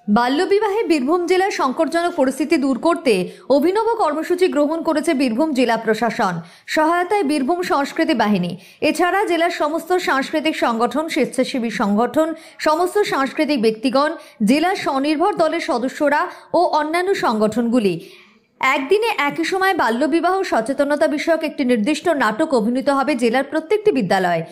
বাল্যবিবাহে বীরভূম জেলার সংকটজনক পরিস্থিতি দূর করতে অভিনব কর্মসূচি গ্রহণ করেছে বীরভূম জেলা প্রশাসন। সহায়তায় বীরভূম সংস্কৃতি বাহিনী। এছাড়া জেলার সমস্ত সাংস্কৃতিক সংগঠন, স্বেচ্ছাসেবী সংগঠন, সমস্ত সাংস্কৃতিক ব্যক্তিগণ, জেলার স্বনির্ভর দলের সদস্যরা ও অন্যান্য সংগঠনগুলি একদিনে একই সময় বাল্যবিবাহ সচেতনতা বিষয়ক একটি নির্দিষ্ট নাটক অভিনীত হবে জেলার প্রত্যেকটি বিদ্যালয়ে।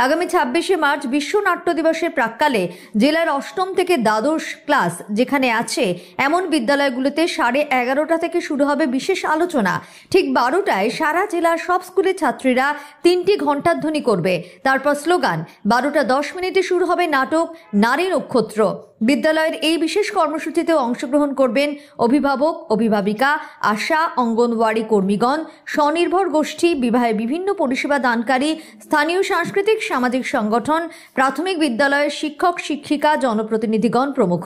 আগামী 26শে মার্চ বিশ্ব নাট্য দিবসের প্রাক্কালে জেলার অষ্টম থেকে দ্বাদশ ক্লাস যেখানে আছে এমন বিদ্যালয়গুলোতে 11:30 থেকে শুরু হবে বিশেষ আলোচনা। ঠিক 12টায় সারা জেলার সব স্কুলের ছাত্রীরা 3টি ঘণ্টাধ্বনি করবে। তারপর স্লোগান। 12:10 শুরু হবে নাটক নারী নক্ষত্র। বিদ্যালয়ের এই বিশেষ কর্মসূচিতে অংশগ্রহণ করবেন অভিভাবক, অভিভাবিকা, আশা, অঙ্গনওয়াড়ি কর্মীগণ, স্বনির্ভর গোষ্ঠী, বিবাহে বিভিন্ন পরিষেবা দানকারী, স্থানীয় সাংস্কৃতিক সামাজিক সংগঠন, প্রাথমিক বিদ্যালয়ের শিক্ষক শিক্ষিকা, জনপ্রতিনিধিগণ প্রমুখ।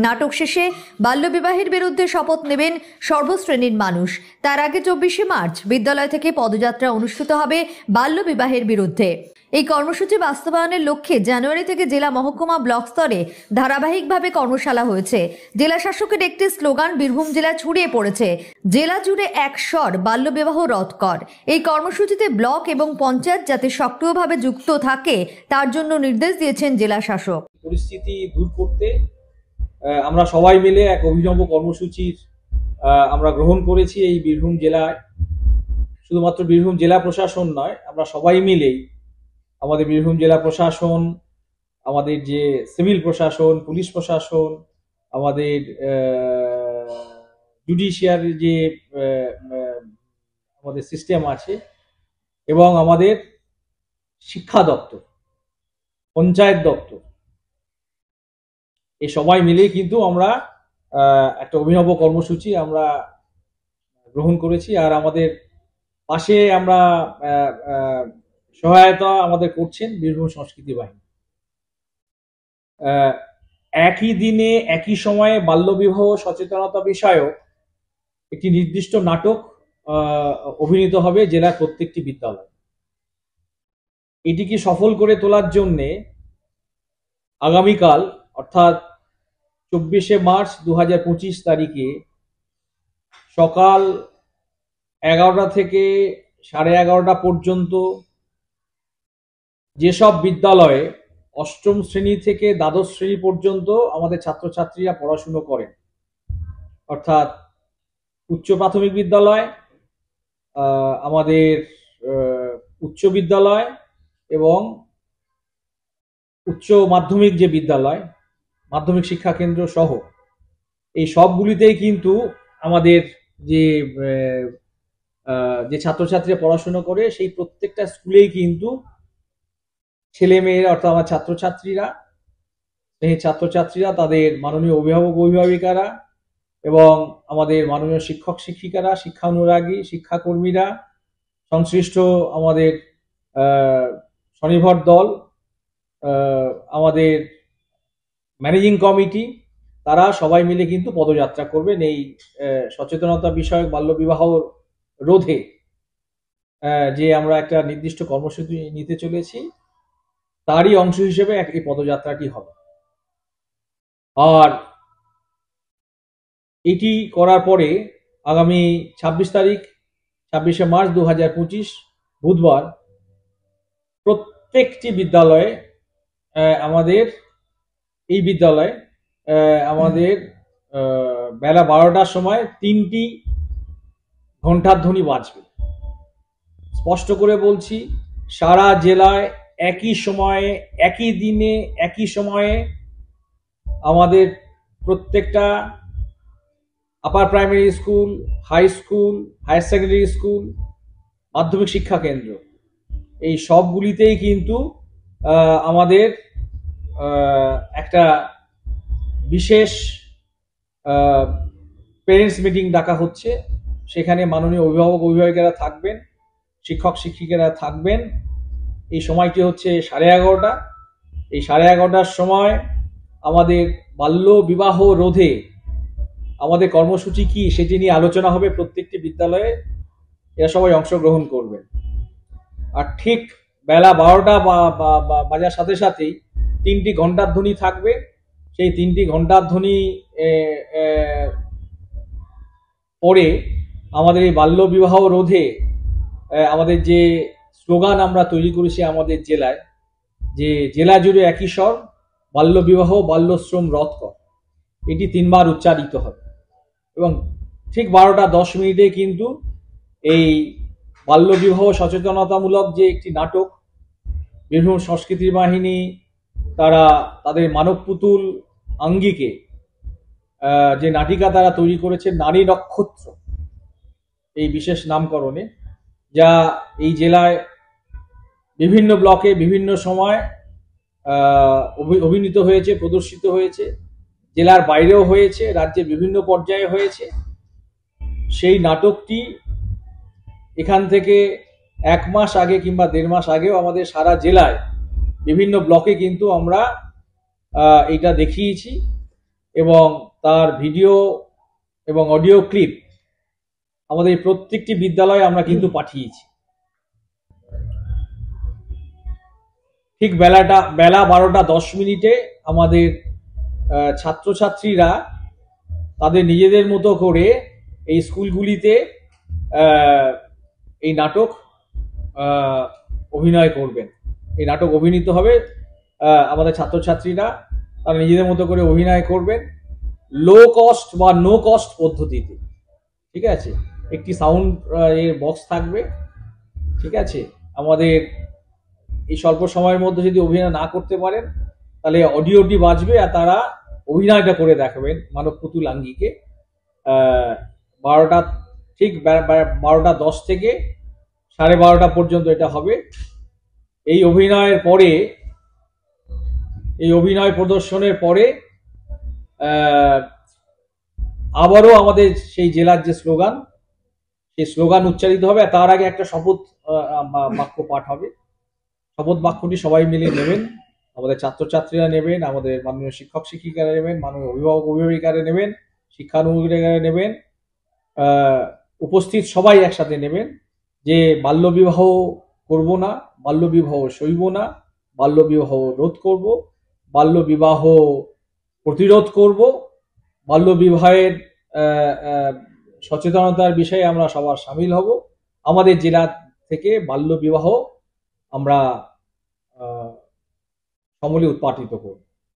নাটক শেষে বাল্যবিবাহের বিরুদ্ধে শপথ নেবেন সর্বশ্রেণীর মানুষ। তার আগে 24শে মার্চ বিদ্যালয় থেকে পদযাত্রা অনুষ্ঠিত হবে বাল্যবিবাহের বিরুদ্ধে। এই কর্মসূচি বাস্তবায়নের লক্ষ্যে জানুয়ারি থেকে জেলা, মহকুমা, ব্লক স্তরে ধারাবাহিকভাবে কর্মশালা হয়েছে। জেলা শাসকের একটি স্লোগান বীরভূম জেলায় ছড়িয়ে পড়েছে, জেলা জুড়ে এক স্বর, বাল্যবিবাহ রদ কর। এই কর্মসূচিতে ব্লক এবং পঞ্চায়েত যাতে সক্রিয়ভাবে যুক্ত থাকে তার জন্য নির্দেশ দিয়েছেন জেলা শাসক। পরিস্থিতি দূর করতে আমরা সবাই মিলে এক অভিনব কর্মসূচির আমরা গ্রহণ করেছি এই বীরভূম জেলায়। শুধুমাত্র বীরভূম জেলা প্রশাসন নয়, আমরা সবাই মিলেই, আমাদের বীরভূম জেলা প্রশাসন, আমাদের যে সিভিল প্রশাসন, পুলিশ প্রশাসন, আমাদের জুডিশিয়ারি যে আমাদের সিস্টেম আছে, এবং আমাদের শিক্ষা দপ্তর, পঞ্চায়েত দপ্তর, এই সবাই মিলেই কিন্তু আমরা একটা অভিনব কর্মসূচি আমরা গ্রহণ করেছি। আর আমাদের পাশে আমরা সহায়তা আমাদের করছেন বীরভূম সংস্কৃতি বাহিনী। একই দিনে একই সময়ে বাল্যবিবাহ সচেতনতা বিষয়ক একটি নির্দিষ্ট নাটক অভিনীত হবে জেলার প্রত্যেকটি বিদ্যালয়ে। এটিকে সফল করে তোলার জন্যে আগামীকাল অর্থাৎ 24শে মার্চ 2025 তারিখে সকাল 11টা থেকে 11:30 পর্যন্ত যেসব বিদ্যালয়ে অষ্টম শ্রেণী থেকে দ্বাদশ শ্রেণী পর্যন্ত আমাদের ছাত্রছাত্রীরা পড়াশুনো করেন, অর্থাৎ উচ্চ প্রাথমিক বিদ্যালয়, আমাদের উচ্চ বিদ্যালয় এবং উচ্চ মাধ্যমিক যে বিদ্যালয়, মাধ্যমিক শিক্ষা কেন্দ্র সহ এই সবগুলিতেই কিন্তু আমাদের যে ছাত্রছাত্রীরা পড়াশোনা করে সেই প্রত্যেকটা স্কুলেই কিন্তু ছেলে মেয়েরা, অর্থাৎ আমার ছাত্রছাত্রীরা তাদের মাননীয় অভিভাবক অভিভাবিকারা এবং আমাদের মাননীয় শিক্ষক শিক্ষিকারা, শিক্ষা অনুরাগী, শিক্ষাকর্মীরা, সংশ্লিষ্ট আমাদের স্বনির্ভর দল, আমাদের ম্যানেজিং কমিটি, তারা সবাই মিলে কিন্তু পদযাত্রা করবেন এই সচেতনতা বিষয়ক বাল্যবিবাহ রোধে যে আমরা একটা নির্দিষ্ট কর্মসূচি নিতে চলেছি তারই অংশ হিসেবে এই পদযাত্রাটি হবে। আর এটি করার পরে আগামী 26শে মার্চ 2025 বুধবার প্রত্যেকটি বিদ্যালয়ে আমাদের বেলা 12টার সময় 3টি ঘণ্টাধ্বনি বাজবে। স্পষ্ট করে বলছি, সারা জেলায় একই সময়ে, একই দিনে, একই সময়ে আমাদের প্রত্যেকটা upper primary school, high school, higher secondary school, মাধ্যমিক শিক্ষা কেন্দ্র, এই সবগুলিতেই কিন্তু আমাদের একটা বিশেষ পেরেন্টস মিটিং ডাকা হচ্ছে। সেখানে মাননীয় অভিভাবক অভিভাবিকারা থাকবেন, শিক্ষক শিক্ষিকারা থাকবেন। এই সময়টি হচ্ছে 11:30। এই 11:30টার সময় আমাদের বাল্য বিবাহ রোধে আমাদের কর্মসূচি কি সেটি নিয়ে আলোচনা হবে প্রত্যেকটি বিদ্যালয়ে। এরা সবাই অংশগ্রহণ করবেন। আর ঠিক বেলা 12টা বাজার সাথে সাথেই 3টি ঘণ্টার ধ্বনি থাকবে। সেই 3টি ঘণ্টার ধ্বনি পরে আমাদের এই বাল্য বিবাহ রোধে আমাদের যে স্লোগান আমরা তৈরি করেছি আমাদের জেলায়, যে জেলা জুড়ে একই স্বর, বাল্য বিবাহ বাল্যশ্রম রদ কর, এটি 3 বার উচ্চারিত হবে এবং ঠিক 12:10 কিন্তু এই বাল্য বিবাহ সচেতনতামূলক যে একটি নাটক বীরভূম সংস্কৃতি বাহিনী তারা তাদের মানব পুতুল আঙ্গিকে যে নাটিকা তারা তৈরি করেছে নারী নক্ষত্র এই বিশেষ নামকরণে, যা এই জেলায় বিভিন্ন ব্লকে বিভিন্ন সময় অভিনীত হয়েছে, প্রদর্শিত হয়েছে, জেলার বাইরেও হয়েছে, রাজ্যের বিভিন্ন পর্যায়ে হয়েছে। সেই নাটকটি এখান থেকে 1 মাস আগে কিংবা 1.5 মাস আগেও আমাদের সারা জেলায় বিভিন্ন ব্লকে কিন্তু আমরা এটা দেখিয়েছি এবং তার ভিডিও এবং অডিও ক্লিপ আমাদের প্রত্যেকটি বিদ্যালয়ে আমরা কিন্তু পাঠিয়েছি। ঠিক বেলা 12:10 আমাদের ছাত্রছাত্রীরা তাদের নিজেদের মতো করে এই স্কুলগুলিতে এই নাটক অভিনয় করবেন। এই নাটক অভিনীত হবে, আমাদের ছাত্রছাত্রীরা তারা নিজেদের মতো করে অভিনয় করবেন লো কস্ট বা নো কস্ট পদ্ধতিতে। ঠিক আছে, একটি সাউন্ড এর বক্স থাকবে। ঠিক আছে, আমাদের এই স্বল্প সময়ের মধ্যে যদি অভিনয় না করতে পারেন তাহলে অডিওটি বাজবে আর তারা অভিনয়টা করে দেখাবেন মানব পুতুল আঙ্গিকে। 12:10 থেকে 12:30 পর্যন্ত এটা হবে। এই অভিনয় প্রদর্শনের পরে আবারও আমাদের সেই জেলার যে স্লোগান, সেই স্লোগান উচ্চারিত হবে। তার আগে একটা শপথ বাক্য পাঠ হবে। শপথ বাক্যটি সবাই মিলে নেবেন, আমাদের ছাত্রছাত্রীরা নেবেন, আমাদের মাননীয় শিক্ষক শিক্ষিকারা নেবেন, মাননীয় অভিভাবক অভিভাবিকারা নেবেন, শিক্ষানুরাগীরা নেবেন, উপস্থিত সবাই একসাথে নেবেন যে বাল্য বিবাহ করব না, বাল্য বিবাহ সইব না, বাল্য বিবাহ রোধ করব, বাল্য বিবাহ প্রতিরোধ করব, বাল্য বিবাহের সচেতনতার বিষয়ে আমরা সবার সামিল হব। আমাদের জেলা থেকে বাল্য বিবাহ আমরা সমূলে উৎপাটিত করব।